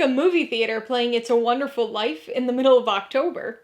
like a movie theater playing It's a Wonderful Life in the middle of October.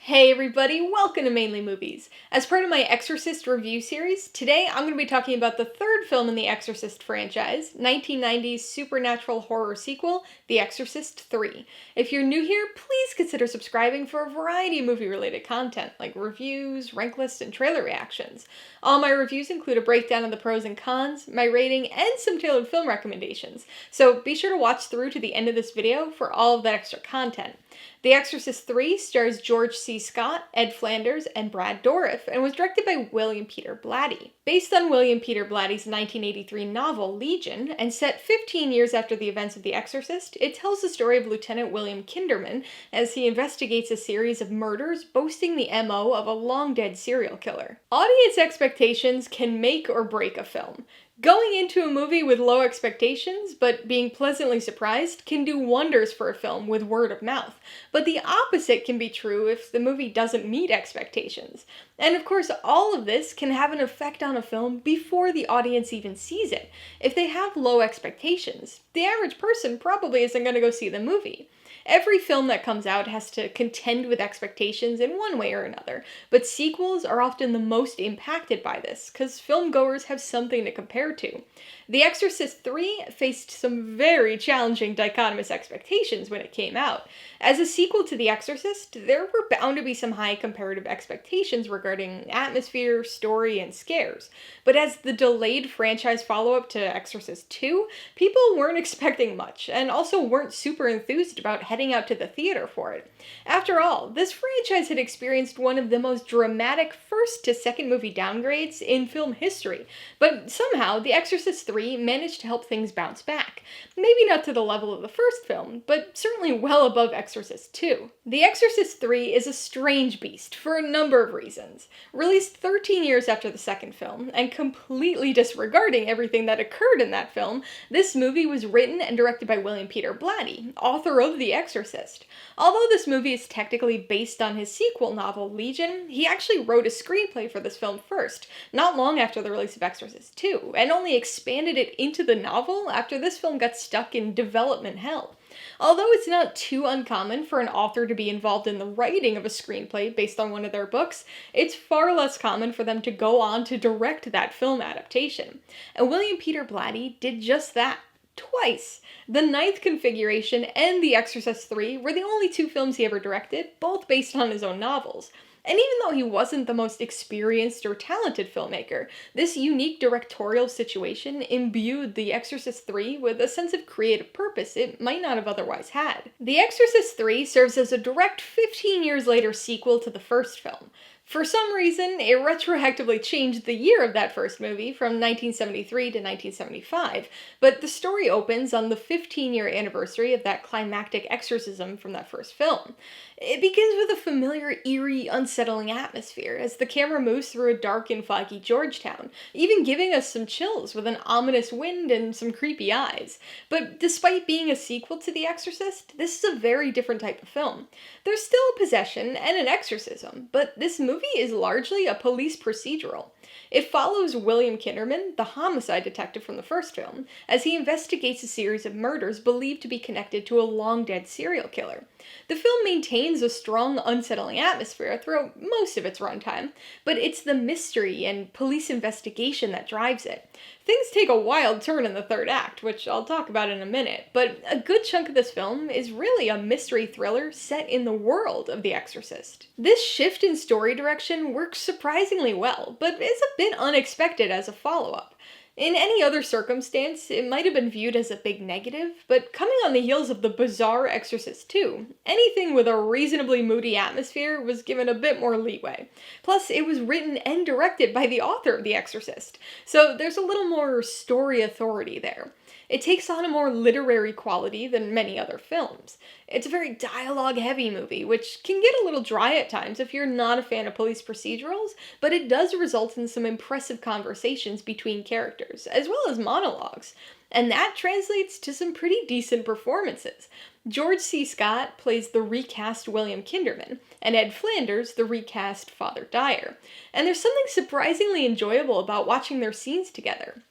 Hey everybody, welcome to Mainly Movies. As part of my Exorcist review series, today I'm going to be talking about the third film in the Exorcist franchise, 1990's supernatural horror sequel, The Exorcist III. If you're new here, please consider subscribing for a variety of movie-related content, like reviews, rank lists, and trailer reactions. All my reviews include a breakdown of the pros and cons, my rating, and some tailored film recommendations, so be sure to watch through to the end of this video for all of that extra content. The Exorcist III stars George C. Scott, Ed Flanders, and Brad Dourif, and was directed by William Peter Blatty. Based on William Peter Blatty's 1983 novel Legion, and set 15 years after the events of The Exorcist, it tells the story of Lieutenant William Kinderman as he investigates a series of murders boasting the MO of a long-dead serial killer. Audience expectations can make or break a film. Going into a movie with low expectations, but being pleasantly surprised, can do wonders for a film with word of mouth. But the opposite can be true if the movie doesn't meet expectations. And of course, all of this can have an effect on a film before the audience even sees it. If they have low expectations, the average person probably isn't going to go see the movie. Every film that comes out has to contend with expectations in one way or another, but sequels are often the most impacted by this, because filmgoers have something to compare to. The Exorcist III faced some very challenging dichotomous expectations when it came out. As a sequel to The Exorcist, there were bound to be some high comparative expectations regarding atmosphere, story, and scares. But as the delayed franchise follow-up to Exorcist II, people weren't expecting much, and also weren't super enthused about heading out to the theater for it. After all, this franchise had experienced one of the most dramatic first to second movie downgrades in film history, but somehow The Exorcist III managed to help things bounce back. Maybe not to the level of the first film, but certainly well above Exorcist II. The Exorcist III is a strange beast for a number of reasons. Released 13 years after the second film, and completely disregarding everything that occurred in that film, this movie was written and directed by William Peter Blatty, author of The Exorcist. Although this movie is technically based on his sequel novel, Legion, he actually wrote a screenplay for this film first, not long after the release of Exorcist II, and only expanded it into the novel after this film got stuck in development hell. Although it's not too uncommon for an author to be involved in the writing of a screenplay based on one of their books, it's far less common for them to go on to direct that film adaptation. And William Peter Blatty did just that. Twice. The Ninth Configuration and The Exorcist III were the only two films he ever directed, both based on his own novels. And even though he wasn't the most experienced or talented filmmaker, this unique directorial situation imbued The Exorcist III with a sense of creative purpose it might not have otherwise had. The Exorcist III serves as a direct 15 years later sequel to the first film. For some reason, it retroactively changed the year of that first movie from 1973 to 1975, but the story opens on the 15-year anniversary of that climactic exorcism from that first film. It begins with a familiar, eerie, unsettling atmosphere as the camera moves through a dark and foggy Georgetown, even giving us some chills with an ominous wind and some creepy eyes. But despite being a sequel to The Exorcist, this is a very different type of film. There's still possession and an exorcism, but this movie is largely a police procedural. It follows William Kinderman, the homicide detective from the first film, as he investigates a series of murders believed to be connected to a long-dead serial killer. The film maintains a strong, unsettling atmosphere throughout most of its runtime, but it's the mystery and police investigation that drives it. Things take a wild turn in the third act, which I'll talk about in a minute, but a good chunk of this film is really a mystery thriller set in the world of The Exorcist. This shift in story direction works surprisingly well, but is a bit unexpected as a follow-up. In any other circumstance, it might have been viewed as a big negative, but coming on the heels of the bizarre Exorcist II, anything with a reasonably moody atmosphere was given a bit more leeway. Plus, it was written and directed by the author of The Exorcist, so there's a little more story authority there. It takes on a more literary quality than many other films. It's a very dialogue-heavy movie, which can get a little dry at times if you're not a fan of police procedurals, but it does result in some impressive conversations between characters, as well as monologues. And that translates to some pretty decent performances. George C. Scott plays the recast William Kinderman, and Ed Flanders the recast Father Dyer. And there's something surprisingly enjoyable about watching their scenes together.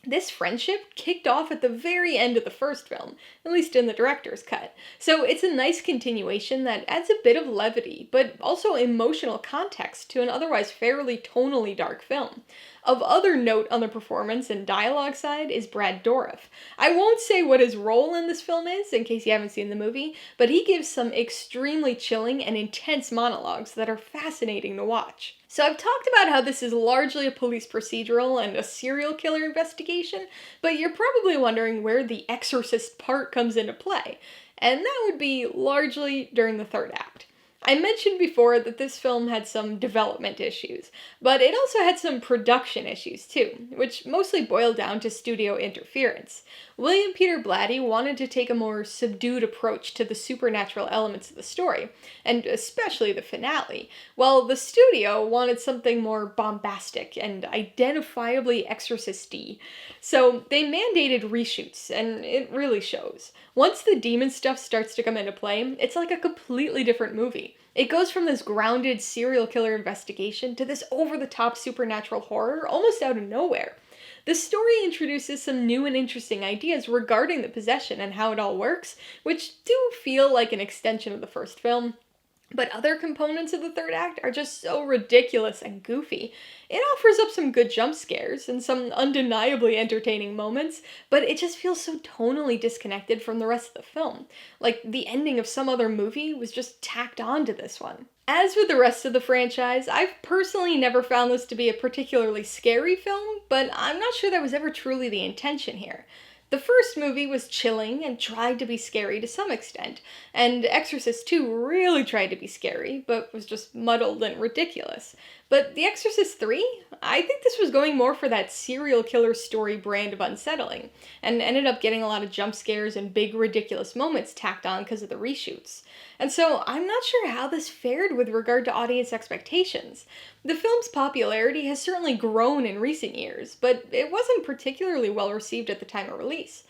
This friendship kicked off at the very end of the first film, at least in the director's cut. So it's a nice continuation that adds a bit of levity, but also emotional context to an otherwise fairly tonally dark film. Of other note on the performance and dialogue side is Brad Dourif. I won't say what his role in this film is, in case you haven't seen the movie, but he gives some extremely chilling and intense monologues that are fascinating to watch. So I've talked about how this is largely a police procedural and a serial killer investigation, but you're probably wondering where the Exorcist part comes into play, and that would be largely during the third act. I mentioned before that this film had some development issues, but it also had some production issues too, which mostly boiled down to studio interference. William Peter Blatty wanted to take a more subdued approach to the supernatural elements of the story, and especially the finale, while the studio wanted something more bombastic and identifiably Exorcist-y. So they mandated reshoots, and it really shows. Once the demon stuff starts to come into play, it's like a completely different movie. It goes from this grounded serial killer investigation to this over-the-top supernatural horror almost out of nowhere. The story introduces some new and interesting ideas regarding the possession and how it all works, which do feel like an extension of the first film. But other components of the third act are just so ridiculous and goofy. It offers up some good jump scares and some undeniably entertaining moments, but it just feels so tonally disconnected from the rest of the film. Like the ending of some other movie was just tacked on to this one. As with the rest of the franchise, I've personally never found this to be a particularly scary film, but I'm not sure that was ever truly the intention here. The first movie was chilling and tried to be scary to some extent, and Exorcist II really tried to be scary, but was just muddled and ridiculous. But The Exorcist III? I think this was going more for that serial killer story brand of unsettling, and ended up getting a lot of jump scares and big ridiculous moments tacked on because of the reshoots. And so I'm not sure how this fared with regard to audience expectations. The film's popularity has certainly grown in recent years, but it wasn't particularly well received at the time of release.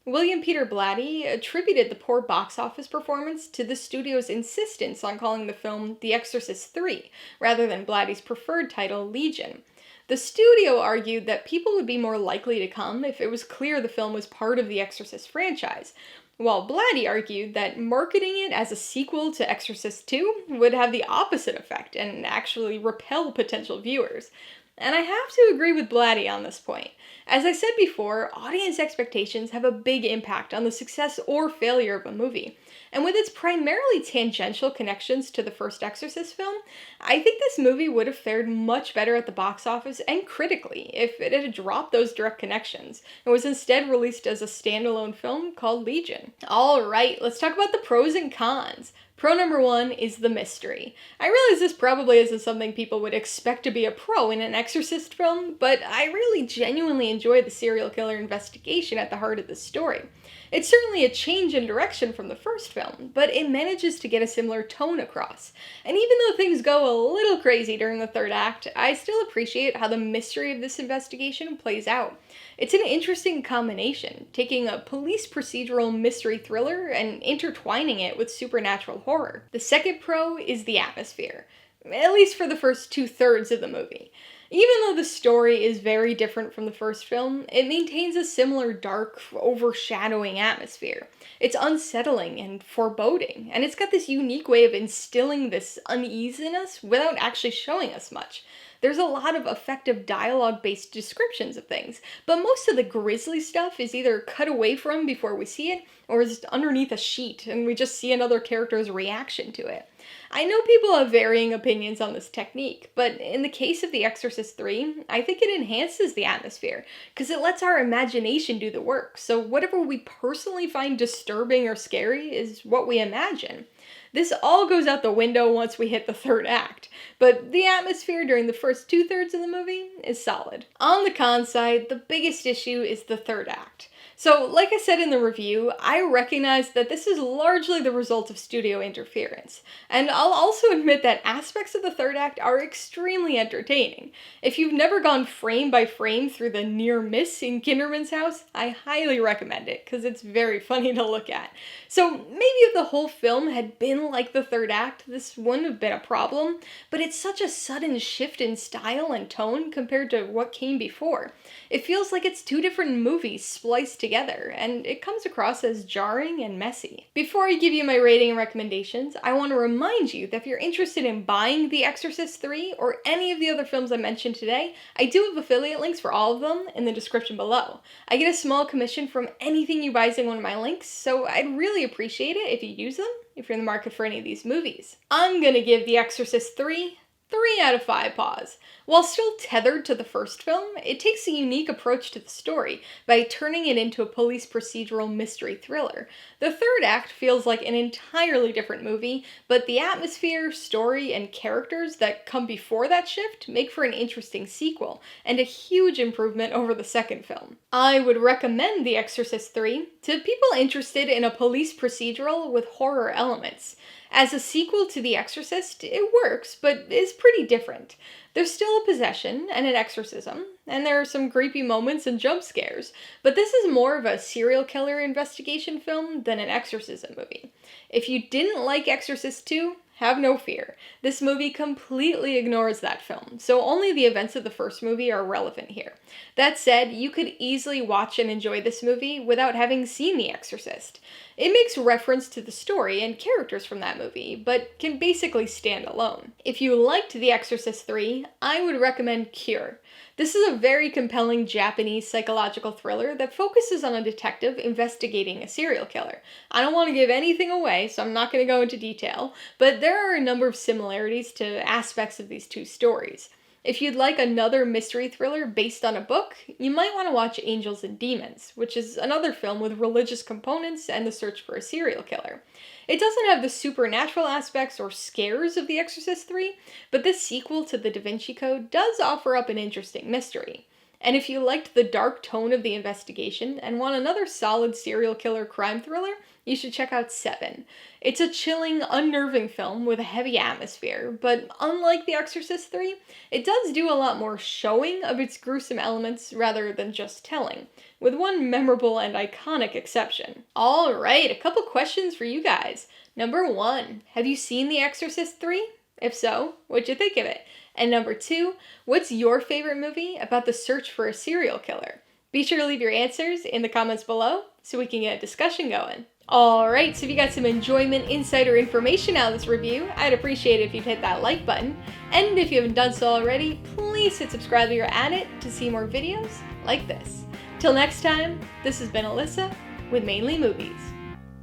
William Peter Blatty attributed the poor box office performance to the studio's insistence on calling the film The Exorcist III, rather than Blatty's preferred title, Legion. The studio argued that people would be more likely to come if it was clear the film was part of the Exorcist franchise, while Blatty argued that marketing it as a sequel to Exorcist II would have the opposite effect and actually repel potential viewers. And I have to agree with Blatty on this point. As I said before, audience expectations have a big impact on the success or failure of a movie. And with its primarily tangential connections to the first Exorcist film, I think this movie would have fared much better at the box office and critically if it had dropped those direct connections and was instead released as a standalone film called Legion. Alright, let's talk about the pros and cons. Pro number one is the mystery. I realize this probably isn't something people would expect to be a pro in an Exorcist film, but I really genuinely enjoy the serial killer investigation at the heart of the story. It's certainly a change in direction from the first film, but it manages to get a similar tone across. And even though things go a little crazy during the third act, I still appreciate how the mystery of this investigation plays out. It's an interesting combination, taking a police procedural mystery thriller and intertwining it with supernatural horror. The second pro is the atmosphere, at least for the first 2/3 of the movie. Even though the story is very different from the first film, it maintains a similar dark, overshadowing atmosphere. It's unsettling and foreboding, and it's got this unique way of instilling this uneasiness without actually showing us much. There's a lot of effective dialogue-based descriptions of things, but most of the grisly stuff is either cut away from before we see it, or is underneath a sheet, and we just see another character's reaction to it. I know people have varying opinions on this technique, but in the case of The Exorcist III, I think it enhances the atmosphere, because it lets our imagination do the work, so whatever we personally find disturbing or scary is what we imagine. This all goes out the window once we hit the third act, but the atmosphere during the first 2/3 of the movie is solid. On the con side, the biggest issue is the third act. So, like I said in the review, I recognize that this is largely the result of studio interference, and I'll also admit that aspects of the third act are extremely entertaining. If you've never gone frame by frame through the near miss in Kinderman's house, I highly recommend it, because it's very funny to look at. So, maybe if the whole film had been like the third act, this wouldn't have been a problem, but it's such a sudden shift in style and tone compared to what came before. It feels like it's two different movies spliced together, and it comes across as jarring and messy. Before I give you my rating and recommendations, I want to remind you that if you're interested in buying The Exorcist III or any of the other films I mentioned today, I do have affiliate links for all of them in the description below. I get a small commission from anything you buy using one of my links, so I'd really appreciate it if you use them if you're in the market for any of these movies. I'm gonna give The Exorcist III 3 out of 5 paws. While still tethered to the first film, it takes a unique approach to the story by turning it into a police procedural mystery thriller. The third act feels like an entirely different movie, but the atmosphere, story, and characters that come before that shift make for an interesting sequel, and a huge improvement over the second film. I would recommend The Exorcist III to people interested in a police procedural with horror elements. As a sequel to The Exorcist, it works, but is pretty different. There's still a possession and an exorcism, and there are some creepy moments and jump scares, but this is more of a serial killer investigation film than an exorcism movie. If you didn't like Exorcist II, have no fear. This movie completely ignores that film, so only the events of the first movie are relevant here. That said, you could easily watch and enjoy this movie without having seen The Exorcist. It makes reference to the story and characters from that movie, but can basically stand alone. If you liked The Exorcist III, I would recommend Cure. This is a very compelling Japanese psychological thriller that focuses on a detective investigating a serial killer. I don't want to give anything away, so I'm not going to go into detail, but there are a number of similarities to aspects of these two stories. If you'd like another mystery thriller based on a book, you might want to watch Angels and Demons, which is another film with religious components and the search for a serial killer. It doesn't have the supernatural aspects or scares of The Exorcist III, but this sequel to The Da Vinci Code does offer up an interesting mystery. And if you liked the dark tone of the investigation and want another solid serial killer crime thriller, you should check out Seven. It's a chilling, unnerving film with a heavy atmosphere, but unlike The Exorcist III, it does do a lot more showing of its gruesome elements rather than just telling, with one memorable and iconic exception. Alright, a couple questions for you guys. Number 1, have you seen The Exorcist III? If so, what'd you think of it? And number 2, what's your favorite movie about the search for a serial killer? Be sure to leave your answers in the comments below so we can get a discussion going. Alright, so if you got some enjoyment, insight, or information out of this review, I'd appreciate it if you'd hit that like button. And if you haven't done so already, please hit subscribe if you're at it to see more videos like this. Till next time, this has been Alyssa with Mainly Movies.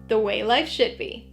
The way life should be.